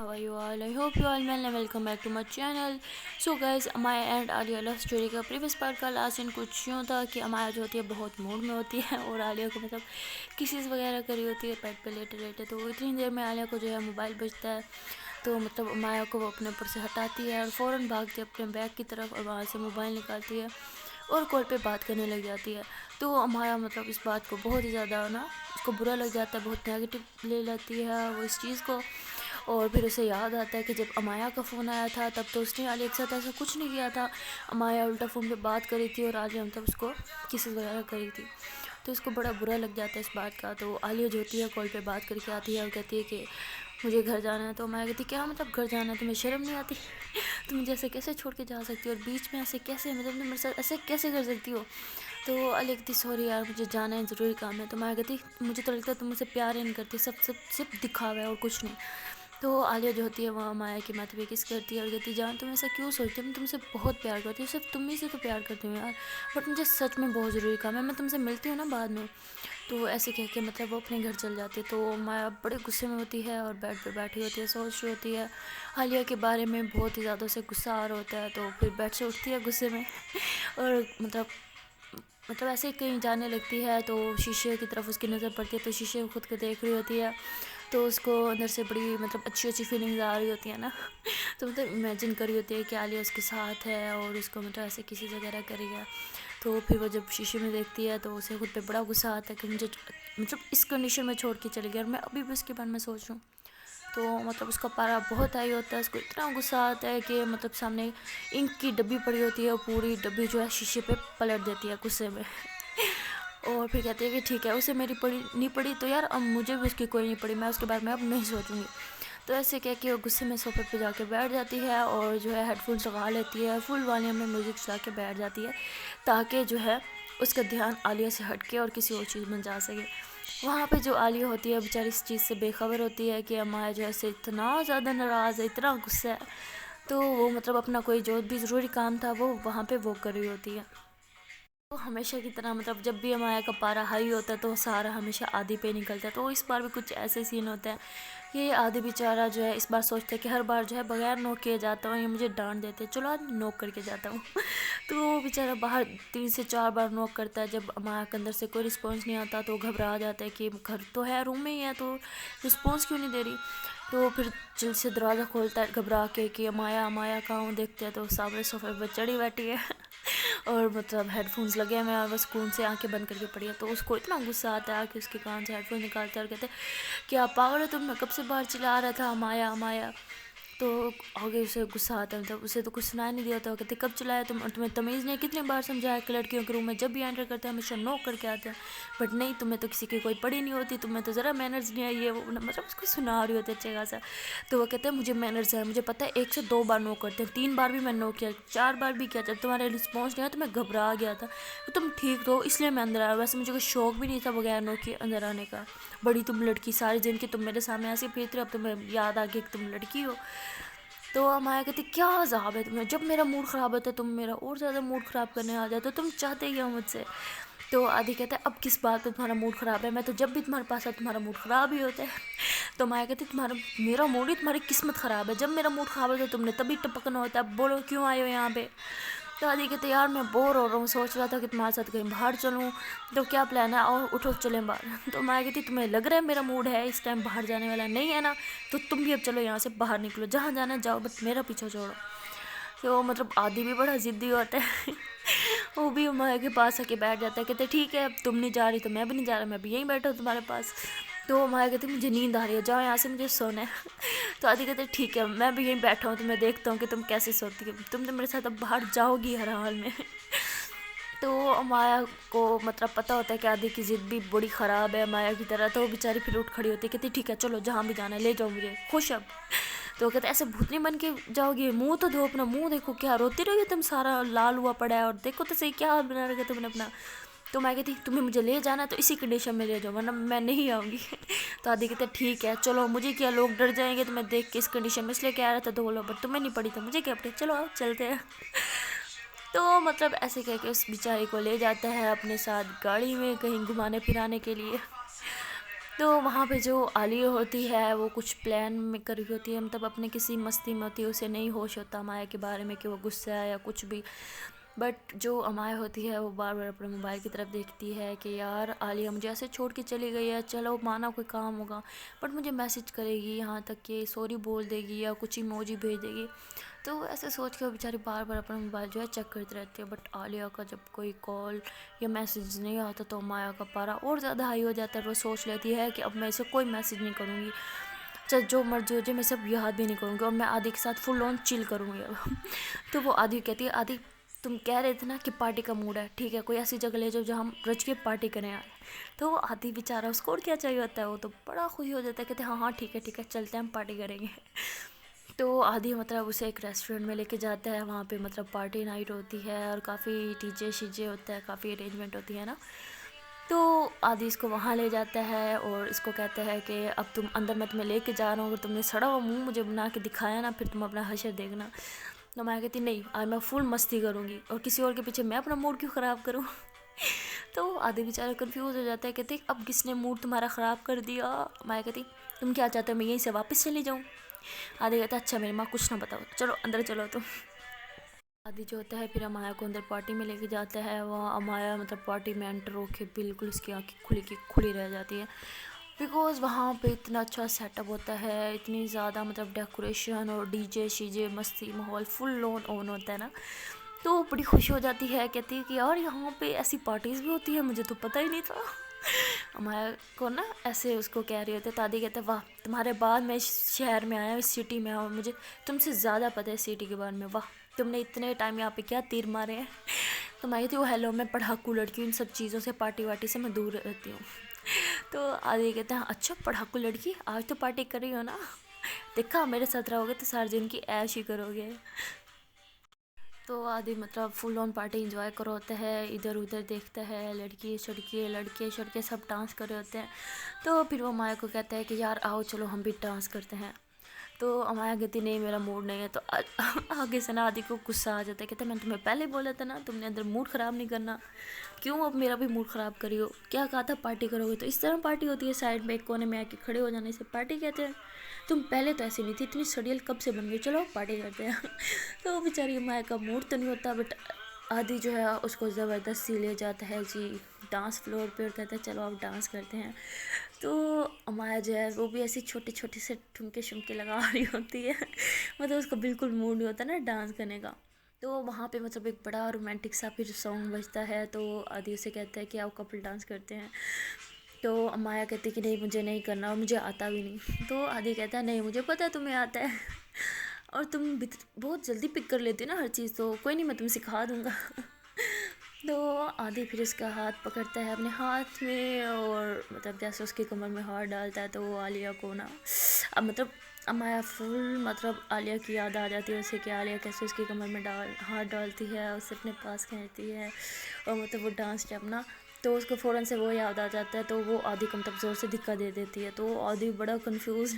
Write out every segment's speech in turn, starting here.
how are you all? I hope you all well and welcome back to my channel. So guys, my and Alia love story का previous part का last scene कुछ यूँ था कि अमाया जो होती है बहुत मूड में होती है और आलिया को मतलब किसीज वगैरह करी होती है बेड पे लेटे लेटे। तो इतनी देर में आलिया को जो है मोबाइल बजता है। तो मतलब अमाया को वो अपने ऊपर से हटाती है और फ़ौरन भागती है अपने बैग की तरफ और वहाँ से मोबाइल निकालती है और कॉल पे बात करने लग जाती है। तो अमाया मतलब इस बात को बहुत ही ज़्यादा ना उसको बुरा लग जाता है, बहुत नेगेटिव ले लेती है वो इस चीज़ को। और फिर उसे याद आता है कि जब अमाया का फ़ोन आया था तब तो उसने आलिया के साथ ऐसा कुछ नहीं किया था। अमाया उल्टा फ़ोन पे बात करी थी और आलिया मतलब उसको किसी वगैरह करी थी। तो उसको बड़ा बुरा लग जाता है इस बात का। तो आलिया जो होती है कॉल पे बात करके आती है और कहती है कि मुझे घर जाना है। तो अमाया कहती है क्या मतलब घर जाना है, तुम्हें शर्म नहीं आती? तुम मुझे ऐसे कैसे छोड़ के जा सकती हो और बीच में ऐसे कैसे मतलब तुम मेरे साथ ऐसे कैसे कर सकती हो? तो आलिया कहती सॉरी यार मुझे जाना है, ज़रूरी काम है। तो अमाया कहती मुझे तो लगता है तुम मुझसे प्यार ही नहीं करती, सब सब सिर्फ दिखावा है और कुछ नहीं। तो आलिया जो होती है वहाँ माया की माथे पे किस करती है और कहती जान तुम ऐसा क्यों सोचती हो, मैं तुमसे बहुत प्यार करती हूँ, सिर्फ तुम ही से तो प्यार करती हूँ यार, बट मुझे सच में बहुत ज़रूरी काम है, मैं तुमसे मिलती हूँ ना बाद में। तो ऐसे कह के मतलब वो अपने घर चल जाती है। तो माया बड़े गुस्से में होती है और बेड पे बैठी होती है, सोच रही होती है आलिया के बारे में, बहुत ही ज़्यादा उसे गुस्सा आ रहा होता है। तो फिर बेड से उठती है गुस्से में और मतलब ऐसे ही कहीं जाने लगती है। तो शीशे की तरफ उसकी नज़र पड़ती है, तो शीशे में खुद को देख रही होती है। तो उसको अंदर से बड़ी मतलब अच्छी अच्छी फीलिंग्स आ रही होती है ना। तो मतलब इमेजिन करी होती है कि आलिया उसके साथ है और उसको मतलब ऐसे किसी वगैरह करी है। तो फिर वो जब शीशे में देखती है तो उसे खुद पे बड़ा गुस्सा आता है कि मुझे मतलब इस कंडीशन में छोड़ के चली गई और मैं अभी भी उसके बारे में सोच रही हूँ। तो मतलब उसका पारा बहुत हाई होता है, उसको इतना गुस्सा आता है कि मतलब सामने इंक की डब्बी पड़ी होती है और पूरी डब्बी जो है शीशे पे पलट देती है गुस्से में। और फिर कहती है कि ठीक है उसे मेरी पड़ी नहीं पड़ी तो यार अब मुझे भी उसकी कोई नहीं पड़ी, मैं उसके बारे में अब नहीं सोचूंगी। तो ऐसे कह के वो गुस्से में सोफे पे जाके बैठ जाती है और जो है हेडफोन्स लगा लेती है, फुल वॉल्यूम में म्यूज़िक चला के बैठ जाती है ताकि जो है उसका ध्यान आलिया से हट के और किसी और चीज़ में जा सके। वहाँ पे जो आलिया होती है बेचारी इस चीज़ से बेखबर होती है कि अमाया जो है इतना ज़्यादा नाराज़ है, इतना गुस्सा है। तो वो मतलब अपना कोई जो भी ज़रूरी काम था वो वहाँ पे वो कर रही होती है। तो हमेशा की तरह मतलब जब भी अमाया का पारा हाई होता है तो सारा हमेशा आदि पे निकलता है। तो इस बार भी कुछ ऐसे सीन होता है कि आदि बेचारा जो है इस बार सोचता है कि हर बार जो है बगैर नोक किए जाता हूँ, ये मुझे डांट देते हैं, चलो आज नोक करके जाता हूँ। तो वो बेचारा बाहर 3 से 4 बार नोक करता है। जब अमाया के अंदर से कोई रिस्पॉन्स नहीं आता तो घबरा जाता है कि घर तो है, रूम में ही है, तो रिस्पॉन्स क्यों नहीं दे रही। तो फिर जल्द से दरवाज़ा खोलता है घबरा के कि अमाया अमाया कहाँ हूँ। देखते हैं तो सामने सोफे पर चढ़ी बैठी है और मतलब हेडफोन्स लगे हुए हैं और बस खून से आंखें बंद करके पड़ी है। तो उसको इतना गुस्सा आता है कि उसके कान से हेडफोन निकालते हैं और कहते हैं क्या पागल है तुम, मैं कब से बाहर चिल्ला रहा था अमाया अमाया। तो आगे उसे गुस्सा आता है, मतलब उसे तो कुछ सुनाई नहीं दिया था। वो कहते कब चलाया तुम, और तुम्हें तमीज़ नहीं, कितनी बार समझाया कि लड़कियों के रूम में जब भी एंटर करते हैं हमेशा नॉक करके आते हैं, बट नहीं तुम्हें तो किसी की कोई पड़ी नहीं होती, तुम्हें तो ज़रा मैनर्स नहीं है ये वो, मतलब उसको सुना रही होती है अच्छे खासा। तो वो कहते हैं मुझे मैनर्स है, मुझे पता है 1 से 2 बार नॉक करते हैं, 3 बार भी मैं नॉक किया, 4 बार भी किया, जब तुम्हारे रिस्पॉन्स नहीं आया तो मैं घबरा गया था, तो तुम ठीक रहो इसलिए मैं अंदर आया, वैसे मुझे कोई शौक भी नहीं था बगैर नॉक के अंदर आने का। बड़ी तुम लड़की, सारे दिन की तुम मेरे सामने ऐसे फिरती हो, अब तुम्हें याद आ गया कि तुम लड़की हो। तो अमाया कहती क्या अज़ाब है तुम्हें, जब मेरा मूड ख़राब होता है तुम मेरा और ज़्यादा मूड ख़राब करने आ जाते हो, तुम चाहते ही हो मुझसे। तो आदि कहता है अब किस बात पे तुम्हारा मूड ख़राब है, मैं तो जब भी तुम्हारे पास आता तुम्हारा मूड ख़राब ही होता है। तो माया कहती तुम्हारा मेरा मूड ही तुम्हारी किस्मत ख़राब है, जब मेरा मूड ख़राब होता है तुमने तभी टपकना होता है, अब बोलो क्यों आए हो यहाँ पे। तो आदि कहते यार मैं बोर हो रहा हूँ, सोच रहा था कि तुम्हारे साथ कहीं बाहर चलूँ, तो क्या प्लान है, और उठो चलें बाहर। तो माया कहती तुम्हें लग रहा है मेरा मूड है इस टाइम बाहर जाने वाला नहीं है ना, तो तुम भी अब चलो यहाँ से बाहर निकलो, जहाँ जाना है जाओ, बस मेरा पीछा छोड़ो। तो मतलब आदि भी बड़ा ज़िद्दी होता है। वो भी माया के पास आके बैठ जाता है, कहते ठीक है अब तुम नहीं जा रही तो मैं भी नहीं जा रहा, मैं भी यहीं बैठा हूँ तुम्हारे पास। तो माया कहती मुझे नींद आ रही है, जाओ यहाँ से मुझे सोना है। तो आदि कहते ठीक है मैं भी यहीं बैठा हूँ, तो मैं देखता हूँ कि तुम कैसे सोती हो, तुम तो मेरे साथ अब बाहर जाओगी हर हाल में। तो माया को मतलब पता होता है कि आदि की ज़िद भी बड़ी ख़राब है माया की तरह। तो वो बेचारी फिर उठ खड़ी होती है, कहती ठीक है चलो जहाँ भी जाना है ले जाओ मुझे खुश अब। तो कहते ऐसे भूतनी बन के जाओगी, मुंह तो धो अपना, मुंह देखो क्या रोती रहोगी तुम, सारा लाल हुआ पड़ा है और देखो तो सही क्या हाल बना रखा तुमने अपना। तो मैं कहती तुम्हें मुझे ले जाना है तो इसी कंडीशन में ले जाओ वरना मैं नहीं आऊँगी। तो आदि कहते ठीक है चलो, मुझे क्या लोग डर जाएंगे तो मैं देख के इस कंडीशन में इसलिए कह रहा था, तो बोलो बट तुम्हें नहीं पड़ी तो मुझे क्या पड़ी, चलो आओ चलते हैं। तो मतलब ऐसे कह के उस बेचारी को ले जाता है अपने साथ गाड़ी में कहीं घुमाने फिराने के लिए। तो वहाँ पे जो आलिया होती है वो कुछ प्लान में कर रही होती है, मतलब अपने किसी मस्ती में होती है, उसे नहीं होश होता माया के बारे में कि वो गुस्सा है या कुछ भी। बट जो अमाया होती है वो बार बार अपने मोबाइल की तरफ देखती है कि यार आलिया मुझे ऐसे छोड़ के चली गई है, चलो माना कोई काम होगा, बट मुझे मैसेज करेगी, यहाँ तक कि सॉरी बोल देगी या कुछ इमोजी भेज देगी। तो ऐसे सोच के वो बेचारी बार बार अपना मोबाइल जो है चेक करती रहती है। बट आलिया का जब कोई कॉल या मैसेज नहीं आता तो माया का पारा और ज़्यादा हाई हो जाता है। वो सोच लेती है कि अब मैं इसे कोई मैसेज नहीं करूँगी, चाहे जो मर्जी हो जाए, मैं सब याद भी नहीं करूँगी और मैं आदि के साथ फुल ऑन चिल करूँगी अब। तो वो आदि कहती है, आदि तुम कह रहे थे ना कि पार्टी का मूड है, ठीक है कोई ऐसी जगह ले जाओ जहाँ हम रच के पार्टी करें यार। तो वो आदि बेचारा, उसको और क्या चाहिए होता है, वो तो बड़ा खुश हो जाता है, कहते हैं हाँ हाँ ठीक है चलते हैं हम पार्टी करेंगे। तो आदि मतलब उसे एक रेस्टोरेंट में लेके जाता है, वहाँ पे मतलब पार्टी नाइट होती है और काफ़ी डीजे शीजे होता है, काफ़ी अरेंजमेंट होती है ना। तो आदि इसको वहाँ ले जाता है और इसको कहता है कि अब तुम अंदर, मैं तुम्हें लेके जा रहा हूँ, अगर तुमने सड़ा हुआ मुंह मुझे बना के दिखाया ना फिर तुम अपना हशर देखना। तो मैं कहती नहीं, आज मैं फुल मस्ती करूँगी और किसी और के पीछे मैं अपना मूड क्यों ख़राब करूँ। तो आदि बेचारा कंफ्यूज हो जाता है, कहते अब किसने मूड तुम्हारा ख़राब कर दिया। मैं कहती तुम क्या चाहते हो मैं यहीं से वापस चली जाऊँ। आदि कहता अच्छा मेरी माँ कुछ ना बताओ, चलो अंदर चलो तुम। आदि जो होता है फिर अमाया को अंदर पार्टी में लेके जाता है। वहाँ अमाया मतलब पार्टी में एंटर होके बिल्कुल उसकी आँखें खुली की खुली रह जाती है, बिकॉज़ वहाँ पे इतना अच्छा सेटअप होता है, इतनी ज़्यादा मतलब डेकोरेशन और डीजे शीजे मस्ती माहौल फुल ऑन होता है ना। तो बड़ी खुश हो जाती है, कहती है कि यार यहाँ पे ऐसी पार्टीज़ भी होती है, मुझे तो पता ही नहीं था। हमारे को ना ऐसे उसको कह रही होती है, दादी कहते वाह तुम्हारे बाद मैं इस शहर में आया, इस सिटी में आया और मुझे तुमसे ज़्यादा पता है सिटी के बारे में, वाह तुमने इतने टाइम यहाँ पे क्या तीर मारे हैं। तो मैं थी वो हेलो मैं पढ़ाकू लड़की हूँ, इन सब चीज़ों से पार्टी वार्टी से मैं दूर रहती हूँ। तो आदि कहते हैं अच्छा पढ़ाकू लड़की आज तो पार्टी कर रही हो ना, देखा मेरे साथ रहोगे तो सारे दिन की ऐश ही करोगे। तो आदि मतलब फुल ऑन पार्टी इंजॉय कर होता है, इधर उधर देखता है, लड़की सड़की लड़के शड़के सब डांस कर रहे होते हैं। तो फिर वो माया को कहता है कि यार आओ चलो हम भी डांस करते हैं। तो अमाया कहती नहीं मेरा मूड नहीं है। तो आगे से ना आदि को गुस्सा आ जाता है, कहते मैंने तुम्हें पहले बोला था ना तुमने अंदर मूड ख़राब नहीं करना, क्यों अब मेरा भी मूड ख़राब करी हो, क्या कहा था पार्टी करोगे तो इस तरह पार्टी होती है, साइड में एक कोने में आके खड़े हो जाने से पार्टी कहते हैं, तुम पहले तो ऐसी नहीं थी, इतनी सड़ियल कब से बन गई, चलो पार्टी करते हैं। तो बेचारी अमाया का मूड तो नहीं होता, बट आदि जो है उसको ज़बरदस्ती ले जाता है जी डांस फ्लोर पे और कहता है चलो आप डांस करते हैं। तो अमाया जो है वो भी ऐसी छोटे छोटे से ठुमके शुमके लगा रही होती है। मतलब उसका बिल्कुल मूड नहीं होता ना डांस करने का। तो वहाँ पे मतलब एक बड़ा रोमांटिक सा फिर सॉन्ग बजता है, तो आदि उसे कहता है कि आओ कपल डांस करते हैं। तो अमाया कहती है कि नहीं मुझे नहीं करना और मुझे आता भी नहीं। तो आदि कहता है नहीं मुझे पता है तुम्हें आता है और तुम बहुत जल्दी पिक कर लेती हो ना हर चीज़, तो कोई नहीं मैं तुम्हें सिखा दूँगा। तो आदि फिर उसका हाथ पकड़ता है अपने हाथ में और मतलब जैसे उसकी कमर में हाथ डालता है तो वो आलिया को ना अब मतलब अमाया फुल मतलब आलिया की याद आ जाती है उसे कि आलिया कैसे उसकी कमर में हाथ डालती है, उसे अपने पास खींचती है और मतलब वो डांस स्टेप ना, तो उसको फ़ौरन से वो याद आ जाता है। तो वो आदि को मतलब ज़ोर से धक्का दे देती है, तो आदि बड़ा कंफ्यूज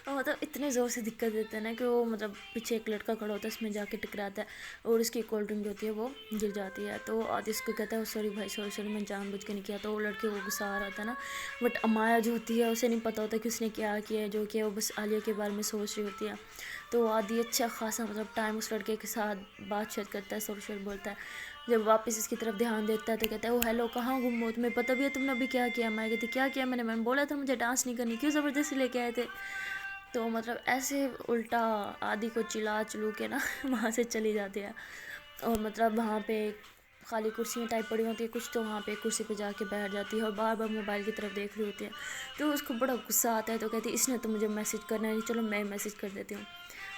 और मतलब इतने ज़ोर से धक्का देते हैं ना कि वो मतलब पीछे एक लड़का खड़ा होता है उसमें जाके टकराता है और उसकी कोल्ड ड्रिंक जो होती है वो गिर जाती है। तो आदि उसको कहता है सॉरी भाई सॉरी मैं जानबूझ के नहीं किया। तो वो लड़के को गुस्सा आ रहा था ना, बट अमाया जो होती है उसे नहीं पता होता कि उसने क्या किया है, जो कि वो बस आलिया के बारे में सोच रही होती है। तो आदि अच्छा खासा मतलब टाइम उस लड़के के साथ बातचीत करता है, सॉरी सॉरी बोलता है। जब वापस इसकी तरफ ध्यान देता है तो कहता है वो हेलो कहाँ गुम हो, तुम्हें पता भी है तुमने अभी क्या किया। मैं कहती क्या किया मैंने बोला था मुझे डांस नहीं करनी, क्यों ज़बरदस्ती लेके आए थे। तो मतलब ऐसे उल्टा आदि को चिल्ला चलू के ना वहाँ से चली जाती है और मतलब वहाँ पे खाली कुर्सियाँ टाइप पड़ी होती है कुछ, तो वहाँ पे कुर्सी पे जाके बैठ जाती है और बार बार मोबाइल की तरफ देख रही होती है। तो उसको बड़ा गुस्सा आता है, तो कहती है इसने तो मुझे मैसेज करना है, चलो मैं मैसेज कर देती हूँ।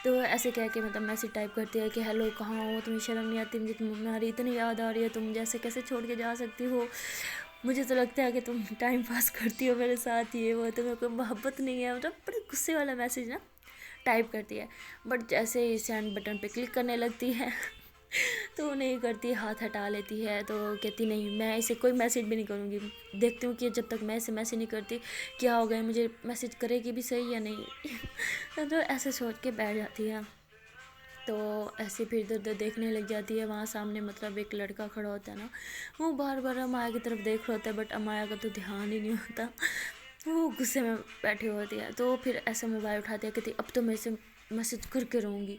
तो ऐसे कह के मतलब मैसेज टाइप करती है कि हेलो कहाँ हो, तुम्हें शर्म नहीं आती, मुझे तुम्हारी इतनी याद आ रही है, तुम जैसे कैसे छोड़ के जा सकती हो, मुझे तो लगता है कि तुम टाइम पास करती हो मेरे साथ, ये वो तुम्हें कोई मोहब्बत नहीं है, मतलब बड़े गुस्से वाला मैसेज ना टाइप करती है। बट जैसे ही सेंड बटन पे क्लिक करने लगती है तो वो नहीं करती, हाथ हटा लेती है। तो कहती नहीं मैं इसे कोई मैसेज भी नहीं करूँगी, देखती हूँ कि जब तक मैं इसे मैसेज नहीं करती क्या हो गया, मुझे मैसेज करेगी भी सही या नहीं। तो ऐसे सोच के बैठ जाती है। तो ऐसे फिर इधर उधर देखने लग जाती है। वहाँ सामने मतलब एक लड़का खड़ा होता है ना, वो बार बार अमाया की तरफ देख रहा होता है, बट अमाया का तो ध्यान ही नहीं होता। वो गुस्से में बैठी होती है, तो फिर ऐसे मोबाइल उठाती है, कहती अब तो मैं इसे मैसेज करके रहूँगी।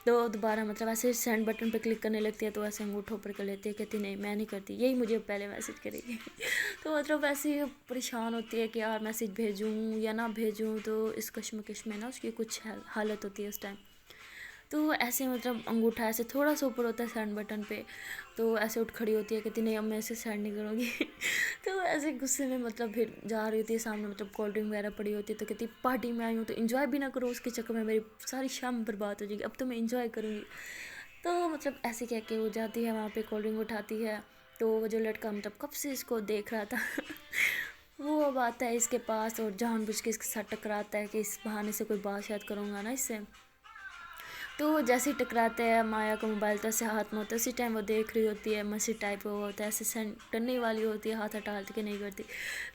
तो दोबारा मतलब ऐसे सेंड बटन पे क्लिक करने लगती है, तो ऐसे अंगूठों पर कर लेती है, कहती नहीं मैं नहीं करती, यही मुझे पहले मैसेज करेगी। तो मतलब ऐसे ही परेशान होती है कि यार मैसेज भेजूँ या ना भेजूँ, तो इस कश्मकश में ना उसकी कुछ हालत होती है उस टाइम। तो ऐसे मतलब अंगूठा ऐसे थोड़ा सा ऊपर होता है सेंड बटन पे, तो ऐसे उठ खड़ी होती है, कहती नहीं अब मैं ऐसे सेंड नहीं करूँगी। तो ऐसे गुस्से में मतलब फिर जा रही होती है, सामने मतलब कोल्ड ड्रिंक वगैरह पड़ी होती है, तो कहती पार्टी में आई हूँ तो इन्जॉय भी ना करूँ, उसके चक्कर में मेरी सारी शाम बर्बाद हो जाएगी, अब तो मैं इन्जॉय करूँगी। तो मतलब ऐसे कह के वो जाती है वहाँ पे, कोल्ड ड्रिंक उठाती है। तो वो जो लड़का मतलब कब से इसको देख रहा था, वो अब आता है इसके पास और जानबूझ के इसके साथ टकराता है कि इस बहाने से कोई बात शायद करूँगा ना इससे। तो जैसे ही टकराते हैं, माया का मोबाइल तो ऐसे हाथ में होता है, उसी टाइम वो देख रही होती है, मसी टाइप वो होता है, ऐसे सेंड करने वाली होती है, हाथ हटा के नहीं करती।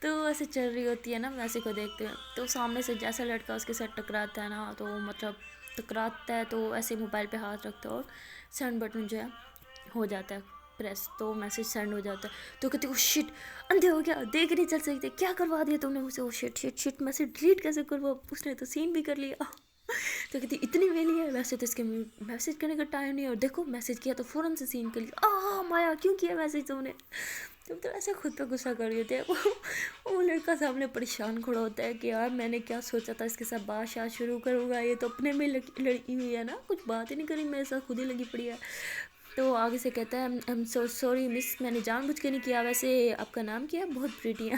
तो वो ऐसे चल रही होती है ना वैसे को देखते हैं, तो सामने से जैसा लड़का उसके साथ टकराता है ना, तो मतलब टकराता है तो ऐसे मोबाइल पे हाथ रखता है और सेंड बटन जो है हो जाता है प्रेस, तो मैसेज सेंड हो जाता है। तो कहती वो शिट, अंधे हो गया, देख नहीं चल सकते, क्या करवा दिया तुमने उसे, वो shit shit shit message delete कैसे करवा, उसने तो सीन भी कर लिया। तो कहती इतनी वेली है, वैसे तो इसके मैसेज करने का टाइम नहीं है, और देखो मैसेज किया तो फ़ौरन से सीन कर लिया, माया क्यों किया मैसेज तुमने। तुम तो ऐसे खुद पे गुस्सा कर रही होती है। वो लड़का सामने परेशान खड़ा होता है कि यार मैंने क्या सोचा था, इसके साथ बात शात शुरू करूँगा, ये तो अपने में लड़की हुई है ना, कुछ बात ही नहीं करी, मेरे साथ खुद ही लगी पड़ी है। तो आगे से कहता है I am so sorry miss, मैंने जानबूझ के नहीं किया, वैसे आपका नाम क्या है, बहुत प्रीटी है।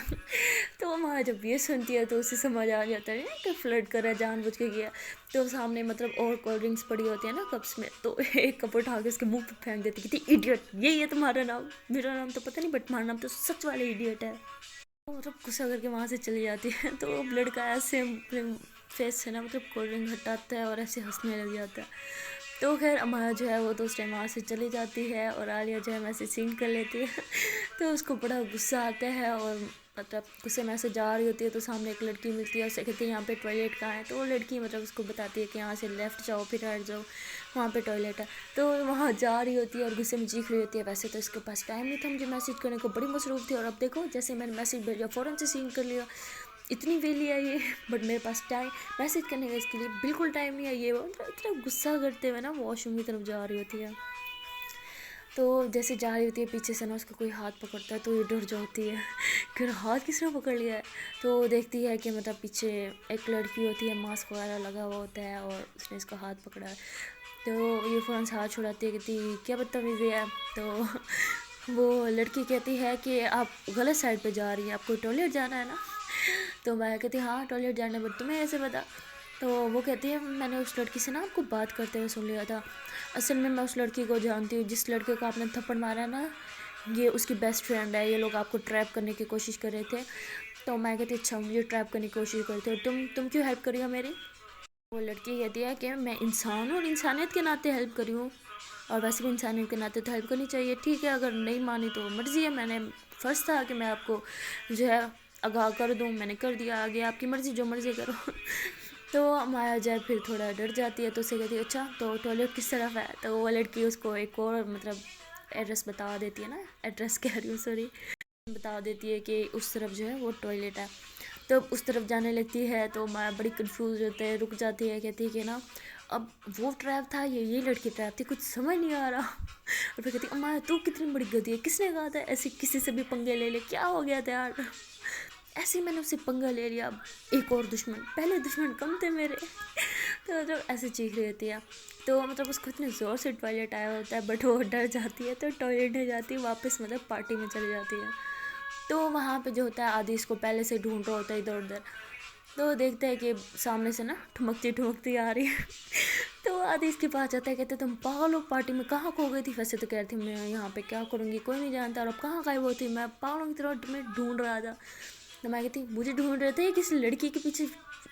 तो वहाँ जब ये सुनती है तो उसे समझ आ जाता है कि फ्लर्ट कर रहा है, जानबूझ के किया। तो सामने मतलब और कोल्ड ड्रिंक्स पड़ी होती है ना कप्स में, तो एक कप उठा के उसके मुंह पे फेंक देती, कहती इडियट, यही है तुम्हारा नाम, मेरा नाम तो पता नहीं बट तुम्हारा नाम तो सच वाले इडियट है। तो मतलब गुस्सा करके वहाँ से चली जाती है। तो लड़का ऐसे फेस से ना मतलब कोल्ड ड्रिंक हटाता है और ऐसे हंसने लग जाता है। तो खैर अमाया जो है वो तो उस टाइम वहाँ से चली जाती है और आलिया जो है वैसे सीन कर लेती है। तो उसको बड़ा गुस्सा आता है और मतलब गुस्से में ऐसे जा रही होती है, तो सामने एक लड़की मिलती है, उससे कहती है यहाँ पे टॉयलेट कहाँ है। तो वो लड़की मतलब उसको बताती है कि यहाँ से लेफ़्ट जाओ फिर राइट जाओ, वहाँ पे टॉयलेट है। तो वहाँ जा रही होती है और गुस्से में चीख रही होती है, वैसे तो इसके पास टाइम नहीं था मुझे मैसेज करने को, बड़ी मसरूफ़ थी, और अब देखो जैसे मैंने मैसेज भेजा फ़ौरन से सीन कर लिया, इतनी वेली है ये। बट मेरे पास टाइम मैसेज करने का इसके लिए बिल्कुल टाइम नहीं है, ये वो मतलब इतना गुस्सा करते हुए ना वॉशरूम की तरफ जा रही होती है। तो जैसे जा रही होती है पीछे से ना उसका कोई हाथ पकड़ता है, तो ये डर जाती है कि हाथ किसने पकड़ लिया है। तो देखती है कि मतलब पीछे एक लड़की होती है, मास्क वगैरह लगा हुआ होता है, और उसने इसका हाथ पकड़ा है। तो ये फ़ौरन से हाथ छुड़ाती है, कहती क्या बदतमीज़ी है। तो वो लड़की कहती है कि आप गलत साइड पे जा रही हैं, आपको टॉयलेट जाना है ना। तो मैं कहती हाँ टॉयलेट जाना है, बट तुम्हें ऐसे पता। तो वो कहती है मैंने उस लड़की से ना आपको बात करते हुए सुन लिया था, असल में मैं उस लड़की को जानती हूँ, जिस लड़के को आपने थप्पड़ मारा है ना, ये उसकी बेस्ट फ्रेंड है, ये लोग आपको ट्रैप करने की कोशिश कर रहे थे। तो मैं कहती अच्छा मुझे ट्रैप करने की कोशिश करते हो, तुम क्यों हेल्प करी हो मेरी। वो लड़की कहती है कि मैं इंसान हूँ और इंसानियत के नाते हेल्प करी हूँ, और वैसे भी इंसानियत के नाते तो हेल्प करनी चाहिए, ठीक है अगर नहीं मानी तो मर्ज़ी है, मैंने फ़र्ज़ था कि मैं आपको जो है आगाह कर दूँ, मैंने कर दिया, आगे आपकी मर्ज़ी, जो मर्ज़ी करो। तो माया जय फिर थोड़ा डर जाती है, तो उसे कहती है अच्छा तो टॉयलेट किस तरफ है। तो वो लड़की उसको एक और मतलब एड्रेस बता देती है ना, एड्रेस कह रही हूँ सॉरी, बता देती है कि उस तरफ जो है वो टॉयलेट है। तो उस तरफ जाने लगती है, तो माया बड़ी कंफ्यूज होते है, रुक जाती है, कहती है कि ना अब वो ट्रैप था ये लड़की ट्रैप थी, कुछ समझ नहीं आ रहा। और फिर कहती माया तू कितनी बड़ी गधी है, किसने कहा था ऐसे किसी से भी पंगे ले ले, क्या हो गया था यार। ऐसे ही मैंने उससे पंगा ले लिया, अब एक और दुश्मन, पहले दुश्मन कम थे मेरे। तो मतलब ऐसे चीख रही होती है। तो मतलब उसको इतने ज़ोर से टॉयलेट आया होता है, बट वो डर जाती है, तो टॉयलेट नहीं जाती, वापस मतलब पार्टी में चली जाती है। तो वहाँ पे जो होता है आदि इसको पहले से ढूंढ रहा होता है इधर उधर। तो देखते हैं कि सामने से ना ठुमकती ठुमकती आ रही है। तो आदि इसके पास जाता है, कहते तुम पागल हो, पार्टी में कहाँ खो गई थी, वैसे तो कह रही थी मैं यहाँ पे क्या करूँगी कोई नहीं जानता, और अब कहाँ गायब होती, मैं पागलों की तरह तुम्हें ढूंढ रहा था। तो मैं कहती मुझे ढूंढ रहे थे, किसी लड़की के पीछे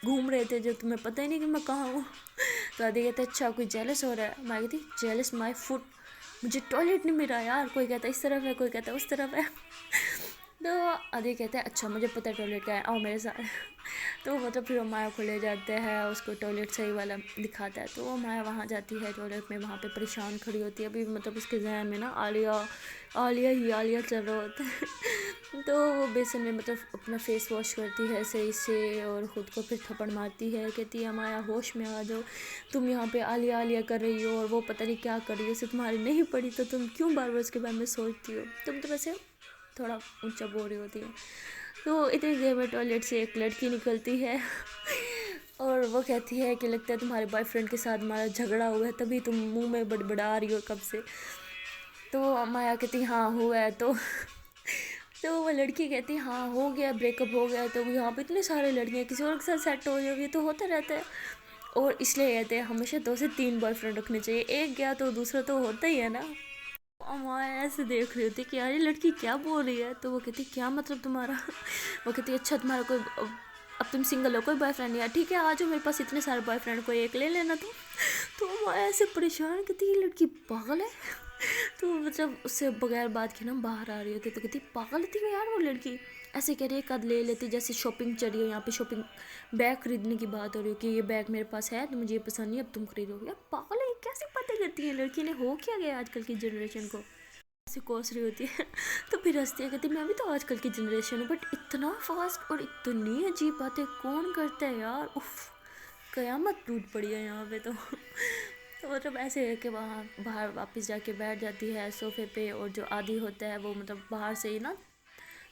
घूम रहे थे जो तुम्हें पता ही नहीं कि मैं कहाँ हूँ। तो आदि कहते अच्छा कोई जेलस हो रहा है। मैं कहती जेलस माई फुट, मुझे टॉयलेट नहीं मिला यार, कोई कहता इस तरफ है, कोई कहता उस तरफ है। तो आधे कहते हैं अच्छा मुझे पता है टॉयलेट का है, आओ मेरे साथ। तो मतलब फिर वो माया को ले जाते हैं, उसको टॉयलेट सही वाला दिखाता है। तो वो माया वहाँ जाती है टॉयलेट में, वहाँ पे परेशान खड़ी होती है। अभी मतलब उसके जहन में ना आलिया आलिया चल रहा होता है। तो वो बेसन में मतलब अपना फेस वॉश करती है सही से और ख़ुद को फिर थप्पड़ मारती है, कहती है माया होश में आ जाओ, तुम यहाँ पे आलिया कर रही हो और वो पता नहीं क्या कर रही हो, उसे तुम्हारी नहीं पड़ी तो तुम क्यों बार बार उसके बारे में सोचती हो, तुम तो वैसे थोड़ा ऊंचा बोल रही होती है। तो इतनी देर में टॉयलेट से एक लड़की निकलती है और वो कहती है कि लगता है तुम्हारे बॉयफ्रेंड के साथ हमारा झगड़ा हुआ है, तभी तुम मुंह में बड़बड़ा रही हो कब से। तो माया कहती हाँ हुआ है। तो वो लड़की कहती हाँ हो गया, ब्रेकअप हो गया। तो यहाँ पे इतने सारे लड़कियाँ किसी और के साथ सेट हो जाओगी, तो होता रहता है। और इसलिए कहते हैं हमेशा 2 से 3 बॉयफ्रेंड रखने चाहिए, एक गया तो दूसरा तो होता ही है ना। माया ऐसे देख रही होती कि यार ये लड़की क्या बोल रही है। तो वो कहती क्या मतलब तुम्हारा। वो कहती अच्छा तुम्हारा कोई अब तुम सिंगल हो, कोई बॉयफ्रेंड नहीं है, ठीक है आ जाओ मेरे पास इतने सारे बॉयफ्रेंड, कोई एक ले लेना तुम। तो माया ऐसे परेशान कहती ये लड़की पागल है। तो मतलब उससे बगैर बात के ना बाहर आ रही होती, तो कहती पागल थी यार वो लड़की, ऐसे कह रही है कद ले लेती जैसे शॉपिंग चली हो, यहाँ पे शॉपिंग बैग खरीदने की बात हो रही हो कि ये बैग मेरे पास है तो मुझे ये पसंद नहीं, अब तुम खरीदोगे। यार पागल है, कैसी बातें करती है लड़की ने, हो क्या गया आजकल की जनरेशन को, ऐसे कोस रही होती है। तो फिर हंसती है, कहती मैं भी तो आजकल की जनरेशन हूँ, बट इतना फास्ट और इतनी अजीब बातें कौन करता है यार, उफ कयामत टूट पड़ी है यहाँ पे। तो मतलब ऐसे है कि वहाँ बाहर वापस जाके बैठ जाती है सोफे पे, और जो आदि होता है वो मतलब बाहर से ही ना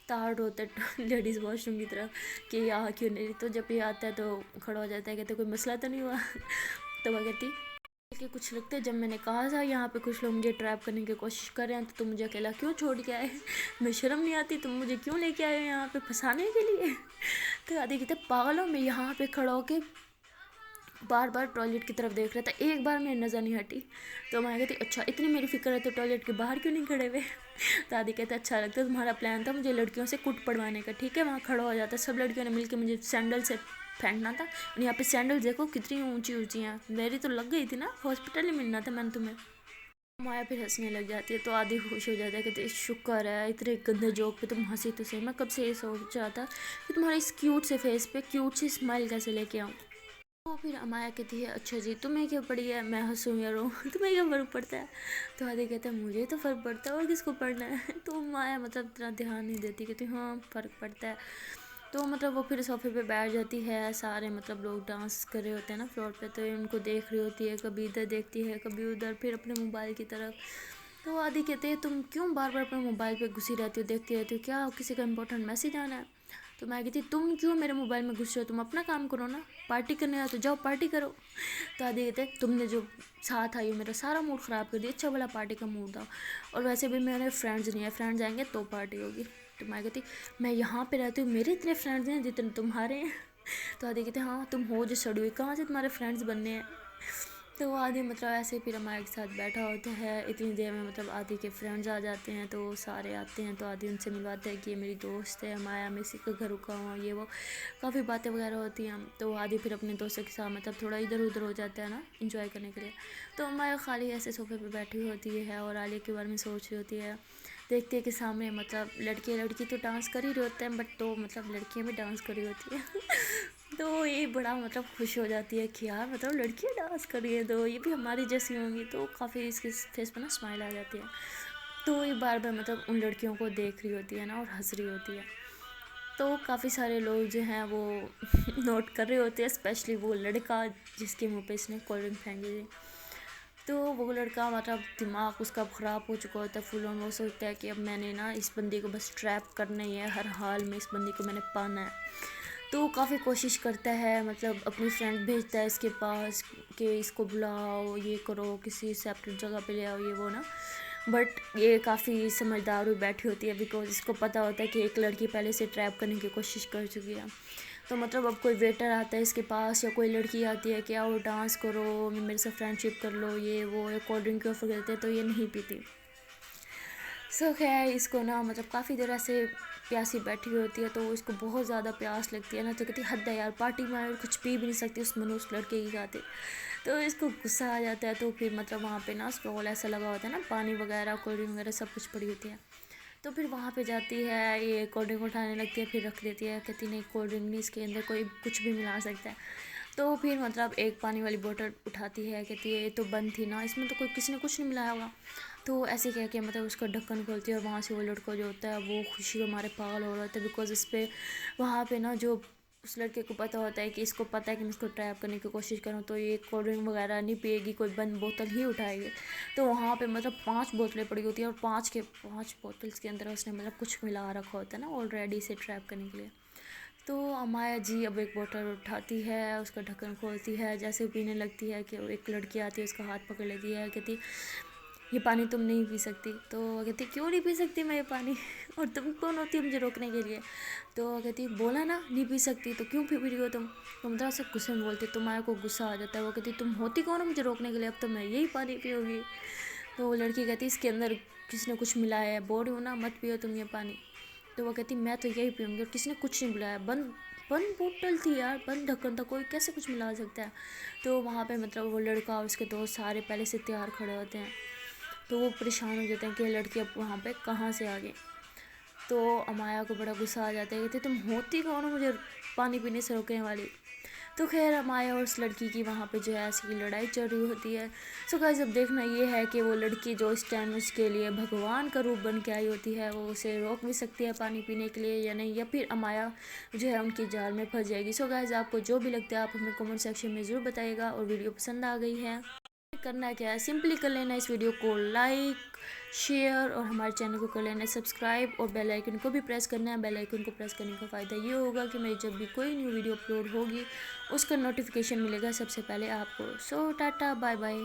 ताड़ होता है लेडीज़ वॉशरूम की तरफ कि यहाँ क्यों नहीं। तो जब ये आता है तो खड़ा हो जाता है, कहते कोई मसला तो नहीं हुआ। तो वह कहती कि कुछ लगता है जब मैंने कहा था यहाँ पे कुछ लोग मुझे ट्रैप करने की कोशिश कर रहे हैं तो तुम मुझे अकेला क्यों छोड़ के आए, मैं शर्म नहीं आती, तुम मुझे क्यों लेके आए यहाँ पे फंसाने के लिए। तो आदि कहते पागल हो, मैं यहाँ पे खड़ा होके बार बार टॉयलेट की तरफ देख रहा था, एक बार मेरी नज़र नहीं हटी। तो मैं कहती अच्छा इतनी मेरी फिक्र है तो टॉयलेट के बाहर क्यों नहीं खड़े हुए। तो आदि कहते अच्छा लगता है तुम्हारा प्लान था मुझे लड़कियों से कुट पड़वाने का, ठीक है वहाँ खड़ा हो जाता, सब लड़कियों ने मिलकर मुझे सैंडल से फेंकना था, और यहाँ पे सैंडल देखो कितनी ऊंची ऊंची हैं, मेरी तो लग गई थी ना, हॉस्पिटल ही मिलना था मैंने तुम्हें। माया फिर हंसने लग जाती है, तो आदि खुश हो जाता है, कहते शुक्र है इतने गंदे जोक पे तुम हंसी, तो सही मैं कब से ये सोच रहा था कि तुम्हारे इस क्यूट से फेस पे क्यूट सी स्माइल कैसे लेके आऊँ। तो फिर अमाया कहती है अच्छा जी तुम्हें क्या पड़ी है, मैं हंसूँ या रोऊँ, तुम्हें क्या फ़र्क पड़ता है। तो आदि कहता है मुझे तो फ़र्क पड़ता है और किसको पड़ना है। तो माया मतलब इतना ध्यान नहीं देती, कहती हाँ फ़र्क पड़ता है। तो मतलब वो फिर सोफे पे बैठ जाती है, सारे मतलब लोग डांस कर रहे होते हैं ना फ्लोर पे, तो उनको देख रही होती है, कभी इधर देखती है कभी उधर, फिर अपने मोबाइल की तरफ। तो आदि कहते हैं तुम क्यों बार बार अपने मोबाइल पे घुसी रहती हो, देखती रहती हो, क्या किसी का इंपॉर्टेंट मैसेज आना है। तो मैं कहती तुम क्यों मेरे मोबाइल में घुस रहे हो, तुम अपना काम करो ना, पार्टी करने आओ तो जाओ पार्टी करो। तो आदि कहते तुमने जो साथ आई हो मेरा सारा मूड ख़राब कर दिया, अच्छा वाला पार्टी का मूड था, और वैसे भी मेरे फ्रेंड्स नहीं है, फ्रेंड्स आएंगे तो पार्टी होगी। तो मैं कहती मैं यहाँ पे रहती हूँ, मेरे इतने फ्रेंड्स हैं जितने तुम्हारे हैं। तो आदि कहते हाँ तुम हो जो सड़ी हुई, कहाँ से तुम्हारे फ्रेंड्स बनने हैं। तो वो आदि मतलब ऐसे फिर हमारे साथ बैठा होता है, इतनी देर में मतलब आदि के फ्रेंड्स आ जाते हैं, तो सारे आते हैं, तो आदि उनसे मिलवाते हैं कि ये मेरी दोस्त है माया, मैं इसी के घर रुका हूँ, ये वो काफ़ी बातें वगैरह होती हैं। तो आदि फिर अपने दोस्तों के साथ मतलब थोड़ा इधर उधर हो जाता है ना इंजॉय करने के लिए। तो माया खाली ऐसे सोफे पर बैठी होती है और आलिया के बारे में सोच रही होती है, देखते हैं कि सामने मतलब लड़की तो डांस कर ही रहे होते हैं, बट तो मतलब लड़कियाँ भी डांस कर रही होती है। तो ये बड़ा मतलब खुश हो जाती है कि यार मतलब लड़कियाँ डांस कर रही है तो ये भी हमारी जैसी होंगी, तो काफ़ी इसके फेस पर ना स्माइल आ जाती है। तो ये बार बार मतलब उन लड़कियों को देख रही होती है ना और हंस रही होती है। तो काफ़ी सारे लोग जो हैं वो नोट कर रहे होते हैं, स्पेशली वो लड़का जिसके मुँह पे इसने कोल्ड ड्रिंक फेंकी थी। तो वो लड़का मतलब दिमाग उसका ख़राब हो चुका होता है फुल ऑन, वो सोचता है कि अब मैंने ना इस बंदी को बस ट्रैप करना ही है, हर हाल में इस बंदी को मैंने पाना है। तो काफ़ी कोशिश करता है, मतलब अपनी फ्रेंड भेजता है इसके पास कि इसको बुलाओ, ये करो, किसी सेपरेट जगह पे ले आओ, ये वो ना। बट ये काफ़ी समझदार हुई बैठी होती है, बिकॉज इसको पता होता है कि एक लड़की पहले से ट्रैप करने की कोशिश कर चुकी है। तो मतलब अब कोई वेटर आता है इसके पास या कोई लड़की आती है कि आओ डांस करो, मेरे से फ्रेंडशिप कर लो, ये वो, या कोल्ड ड्रिंक की ऑफर करते हैं, तो ये नहीं पीती। सो खैर इसको ना मतलब काफ़ी देर ऐसे प्यासी बैठी हुई होती है, तो इसको बहुत ज़्यादा प्यास लगती है ना, तो कहती है हद है यार, पार्टी में कुछ पी भी नहीं सकती उस मनुष्य लड़के के साथ। तो इसको गुस्सा आ जाता है, तो फिर मतलब वहाँ पे ना स्टॉल ऐसा लगा होता है ना, पानी वगैरह कोल्ड ड्रिंक वगैरह सब कुछ पड़ी होती है। तो फिर वहाँ पे जाती है, ये कोल्ड ड्रिंक उठाने लगती है, फिर रख देती है, कहती नहीं कोल्ड ड्रिंक नहीं, इसके अंदर कोई कुछ भी मिला सकता है। तो फिर मतलब एक पानी वाली बोतल उठाती है, कहती है ये तो बंद थी ना, इसमें तो कोई किसी ने कुछ नहीं मिलाया होगा। तो ऐसे कह के मतलब उसका ढक्कन खोलती है और वहाँ से वो लड़का जो होता है वो खुशी के मारे पागल हो रहा होता है, बिकॉज इस पर वहाँ पे ना जो उस लड़के को पता होता है कि इसको पता है कि मैं इसको ट्रैप करने की कोशिश करूँ तो ये कोल्ड ड्रिंक वगैरह नहीं पिएगी, कोई बंद बोतल ही उठाएगी। तो वहाँ पे मतलब 5 बोतलें पड़ी होती है और 5 बोतल्स के अंदर उसने मतलब कुछ मिला रखा होता है ना ऑलरेडी इसे ट्रैप करने के लिए। तो अमाया जी अब एक बोतल उठाती है, उसका ढक्कन खोलती है, जैसे पीने लगती है कि एक लड़की आती है, उसका हाथ पकड़ लेती है, कहती ये पानी तुम नहीं पी सकती। तो वो कहती क्यों नहीं पी सकती मैं ये पानी और तुम कौन होती है मुझे रोकने के लिए। तो वो कहती बोला ना नहीं पी सकती तो क्यों पी रही हो तुम। तो मतलब से गुस्से में बोलती, तुम्हारे को गुस्सा आ जाता है। वो कहती तुम होती कौन हो मुझे रोकने के लिए, अब तो मैं यही पानी पियोगी। तो वो लड़की कहती इसके अंदर किसी ने कुछ मिलाया है, बोल रही हूँ ना मत पियो तुम ये पानी। तो वो कहती मैं तो यही पीऊँगी और किसी ने कुछ नहीं मिलाया, बंद बंद बोतल थी यार, बंद ढक्कन था, कोई कैसे कुछ मिला सकता है। तो वहाँ पे मतलब वो लड़का और उसके दोस्त सारे पहले से तैयार खड़े होते हैं। तो वो परेशान हो जाते हैं कि लड़की अब वहाँ पे कहाँ से आ गई। तो अमाया को बड़ा गुस्सा आ जाता है, कहते तुम होती कौन हो मुझे पानी पीने से रोकने वाली। तो खैर अमाया और उस लड़की की वहाँ पे जो है ऐसी की लड़ाई चल रही होती है। सो गाइस अब देखना ये है कि वो लड़की जो इस टाइम उसके लिए भगवान का रूप बन के आई होती है वो उसे रोक भी सकती है पानी पीने के लिए या नहीं, या फिर अमाया जो है उनकी जाल में फंस जाएगी। सो गाइस आपको जो भी लगता है आप हमें कमेंट सेक्शन में ज़रूर बताइएगा। और वीडियो पसंद आ गई है करना क्या है, सिंपली कर लेना इस वीडियो को लाइक शेयर और हमारे चैनल को कर लेना सब्सक्राइब और बेल आइकन को भी प्रेस करना है। बेल आइकन को प्रेस करने का फ़ायदा ये होगा कि मेरी जब भी कोई न्यू वीडियो अपलोड होगी उसका नोटिफिकेशन मिलेगा सबसे पहले आपको। सो टाटा बाय बाय।